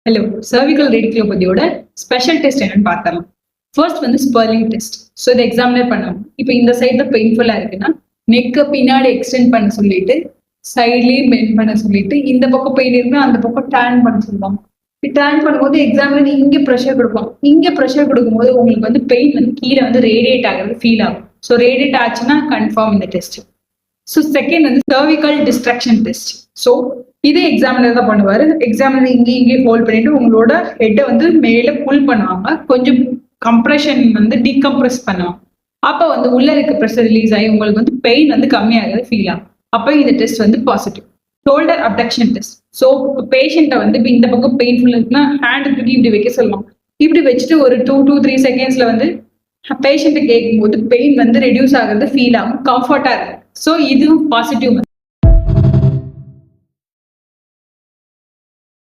Hello, cervical ரேடிகுலோபதியோட special test என்னன்னு பார்த்தலாம். First வந்து ஸ்பெர்லிங் டெஸ்ட். ஸோ இதை எக்ஸாமினர் பண்ணுவோம். இப்போ இந்த சைடு தான் பெயின்ஃபுல்லா இருக்குன்னா நெக்கை பின்னாடி எக்ஸ்டெண்ட் பண்ண சொல்லிட்டு சைட்லேயும் பெண்ட் பண்ண சொல்லிட்டு இந்த பக்கம் பெயின் இருந்தா அந்த பக்கம் டேன் பண்ண சொல்லுவாங்க. டேன் பண்ணும்போது எக்ஸாமினர் இங்கே ப்ரெஷர் கொடுப்பாங்க. இங்கே ப்ரெஷர் கொடுக்கும்போது உங்களுக்கு வந்து பெயின் வந்து கீழே வந்து ரேடியேட் ஆகிறது ஃபீல் ஆகும். ஸோ ரேடியேட் ஆச்சுன்னா கன்ஃபார்ம் இந்த டெஸ்ட். ஸோ செகண்ட் வந்து சர்விக்கல் டிஸ்ட்ராக்ஷன் டெஸ்ட். ஸோ இதே எக்ஸாமினர் தான் பண்ணுவாரு. எக்ஸாமினர் இங்கே ஹோல்ட் பண்ணிட்டு உங்களோட ஹெட்டை வந்து மேலே புல் பண்ணுவாங்க. கொஞ்சம் கம்ப்ரெஷன் வந்து டீகம்ப்ரெஸ் பண்ணுவாங்க. அப்போ வந்து உள்ள இருக்க ப்ரெஷர் ரிலீஸ் ஆகி உங்களுக்கு வந்து பெயின் வந்து கம்மியாகிறது ஃபீல் ஆகும். அப்போ இந்த டெஸ்ட் வந்து positive. Shoulder abduction test. So பேஷண்ட்டை வந்து இப்போ இந்த பக்கம் பெயின்ஃபுல் இருக்குன்னா ஹேண்ட் தூக்கி இப்படி வைக்க சொல்லுவாங்க. இப்படி வச்சுட்டு ஒரு 2 to 3 செகண்ட்ஸ்ல வந்து பேஷண்ட்டை கேட்கும் போது பெயின் வந்து ரெடியூஸ் ஆகிறது ஃபீல் ஆகும், கம்ஃபர்ட்டா இருக்கும். ஸோ இதுவும் பாசிட்டிவ்.